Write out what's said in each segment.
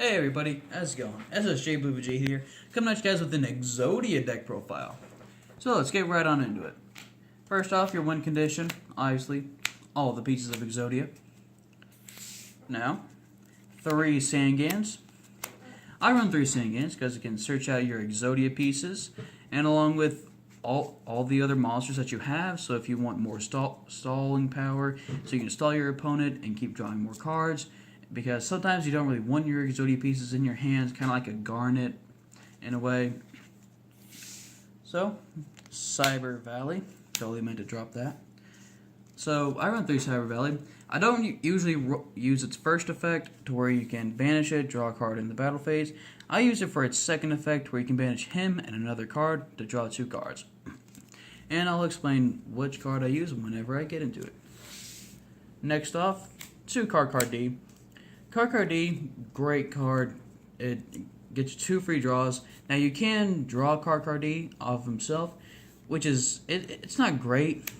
Hey everybody, how's it going? SSJ Blue J here, coming at you guys with an Exodia deck profile. So let's get right on into it. First off, your win condition, obviously, all the pieces of Exodia. Now, 3 Sangans. I run 3 Sangans because it can search out your Exodia pieces, and along with all the other monsters that you have, so if you want more stalling power, so you can stall your opponent and keep drawing more cards, because sometimes you don't really want your Exodia pieces in your hands, kind of like a Garnet in a way. So, Cyber Valley, totally meant to drop that. So, I run 3 Cyber Valley. I don't usually use its first effect to where you can banish it, draw a card in the battle phase. I use it for its second effect where you can banish him and another card to draw 2 cards. And I'll explain which card I use whenever I get into it. Next off, 2 Card D. Card D, great card. It gets you 2 free draws. Now you can draw Card D off himself, which is, it's not great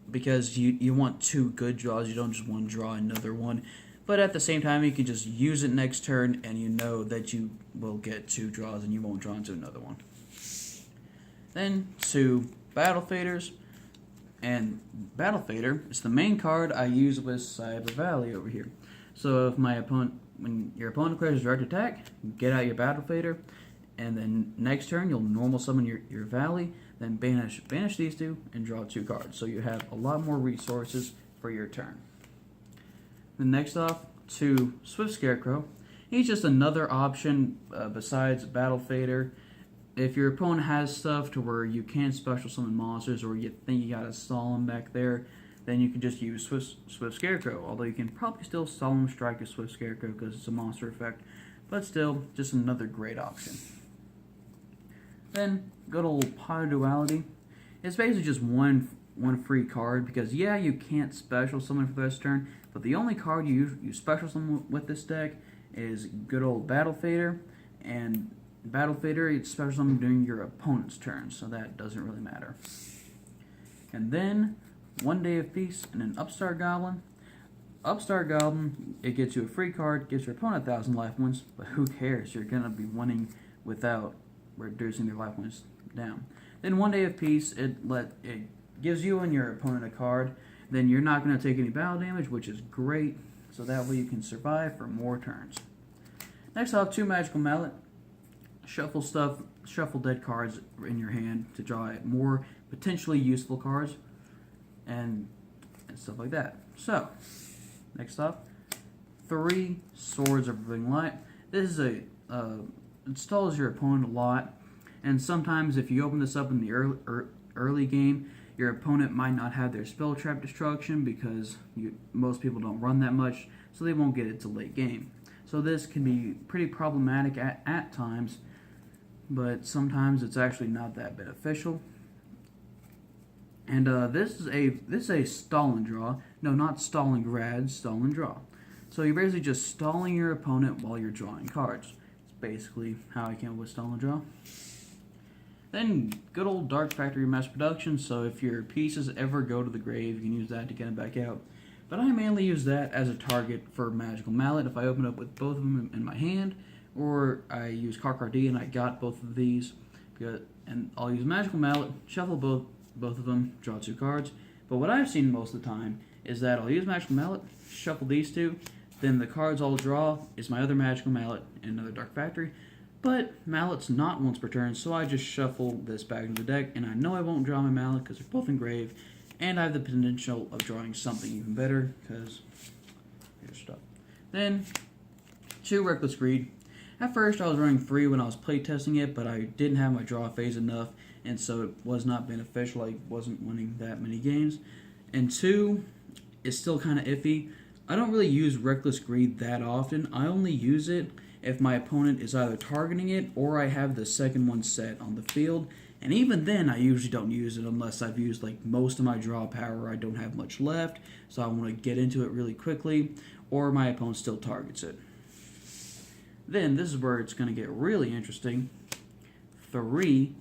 because you want 2 good draws. You don't just want to draw another one. But at the same time, you can just use it next turn and you know that you will get 2 draws and you won't draw into another one. Then 2 Battle Faders. And Battle Fader is the main card I use with Cyber Valley over here. So if when your opponent declares a direct attack, get out your Battle Fader, and then next turn you'll normal summon your Valley, then banish these 2 and draw 2 cards. So you have a lot more resources for your turn. Then next off, 2 Swift Scarecrow. He's just another option besides Battle Fader. If your opponent has stuff to where you can't special summon monsters or you think you gotta stall them back there, then you can just use Swift Scarecrow. Although you can probably still solemn strike a Swift Scarecrow because it's a monster effect. But still, just another great option. Then, good old Power Duality. It's basically just one free card because, yeah, you can't special summon for this turn, but the only card you special summon with this deck is good old Battle Fader. And Battle Fader, it's special summon during your opponent's turn, so that doesn't really matter. And then, 1 Day of Peace and an Upstart Goblin. Upstart Goblin, it gets you a free card, gives your opponent 1,000 life points, but who cares? You're going to be winning without reducing their life points down. Then 1 Day of Peace, it gives you and your opponent a card, then you're not going to take any battle damage, which is great, so that way you can survive for more turns. Next off, 2 Magical Mallet. Shuffle dead cards in your hand to draw more potentially useful cards and stuff like that. So, next up, 3 Swords of Living Light. This is it stalls your opponent a lot, and sometimes if you open this up in the early game, your opponent might not have their Spell Trap Destruction because most people don't run that much, so they won't get it to late game. So this can be pretty problematic at times, but sometimes it's actually not that beneficial. And this is a stall and draw. No, not stall and grad, stall and draw. So you're basically just stalling your opponent while you're drawing cards. It's basically how I came up with stall and draw. Then good old Dark Factory Mass Production. So if your pieces ever go to the grave, you can use that to get them back out. But I mainly use that as a target for Magical Mallet if I open up with both of them in my hand, or I use Card D and I got both of these. And I'll use Magical Mallet, shuffle both of them, draw 2 cards. But what I've seen most of the time is that I'll use Magical Mallet, shuffle these 2, then the cards I'll draw is my other Magical Mallet and another Dark Factory. But Mallet's not once per turn, so I just shuffle this back into the deck, and I know I won't draw my Mallet because they're both engraved, and I have the potential of drawing something even better because here's stuff. Then 2 Reckless Greed. At first, I was running 3 when I was playtesting it, but I didn't have my draw phase enough, and so it was not beneficial. I wasn't winning that many games. And 2 is still kind of iffy. I don't really use Reckless Greed that often. I only use it if my opponent is either targeting it or I have the second one set on the field. And even then, I usually don't use it unless I've used like most of my draw power. I don't have much left, so I want to get into it really quickly, or my opponent still targets it. Then, this is where it's going to get really interesting. 3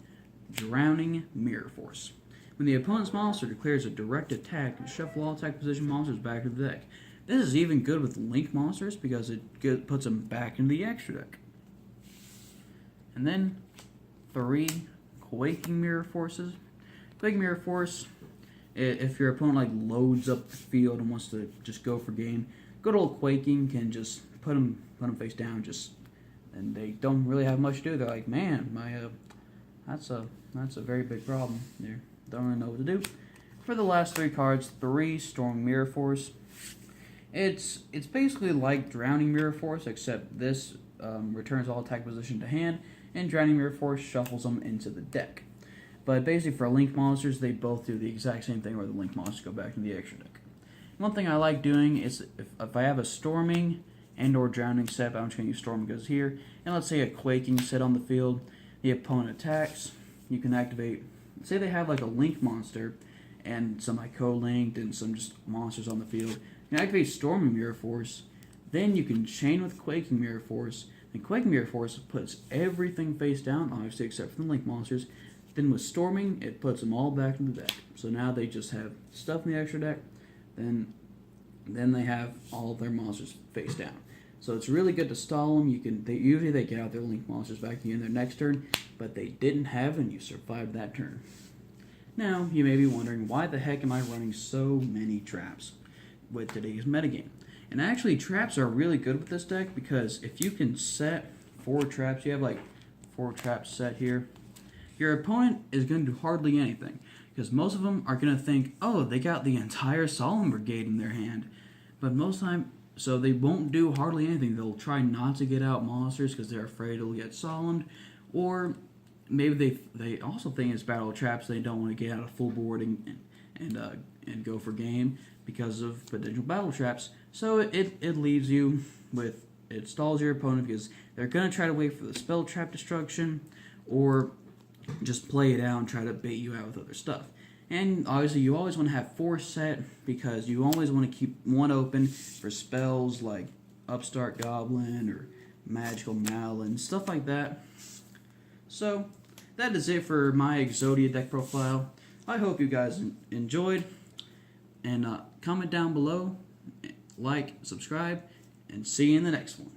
Drowning Mirror Force. When the opponent's monster declares a direct attack, shuffle all attack position monsters back to the deck. This is even good with link monsters because it puts them back into the extra deck. And then 3 Quaking Mirror Forces. Quaking Mirror Force, if your opponent like loads up the field and wants to just go for game, good old Quaking can just put them face down, and they don't really have much to do. They're like, man, that's a very big problem. They don't really know what to do. For the last 3 cards, 3 Storm Mirror Force. It's basically like Drowning Mirror Force, except this returns all attack position to hand, and Drowning Mirror Force shuffles them into the deck. But basically for Link monsters, they both do the exact same thing where the Link monsters go back in the extra deck. One thing I like doing is if I have a Storming and or Drowning set, I'm just going to use Storming because here, and let's say a Quaking set on the field, the opponent attacks, you can activate, say they have like a Link monster, and some co-linked and some just monsters on the field. You can activate Storming Mirror Force, then you can chain with Quaking Mirror Force, and Quaking Mirror Force puts everything face down, obviously except for the Link monsters. Then with Storming, it puts them all back in the deck. So now they just have stuff in the extra deck, then they have all of their monsters face down. So it's really good to stall them. Usually they get out their Link monsters back in their next turn, but they didn't have, and you survived that turn. Now, you may be wondering, why the heck am I running so many traps with today's metagame? And actually, traps are really good with this deck, because if you can set 4 traps, you have like 4 traps set here, your opponent is going to do hardly anything, because most of them are going to think, oh, they got the entire Solemn Brigade in their hand. But most of the time, so they won't do hardly anything. They'll try not to get out monsters because they're afraid it'll get solemned, or maybe they also think it's battle traps. They don't want to get out a full board and go for game because of potential battle traps. So it leaves you with, it stalls your opponent because they're going to try to wait for the spell trap destruction, or just play it out and try to bait you out with other stuff. And obviously you always want to have 4 set, because you always want to keep 1 open for spells like Upstart Goblin or Magical Malin, stuff like that. So that is it for my Exodia deck profile. I hope you guys enjoyed, and comment down below, like, subscribe, and see you in the next one.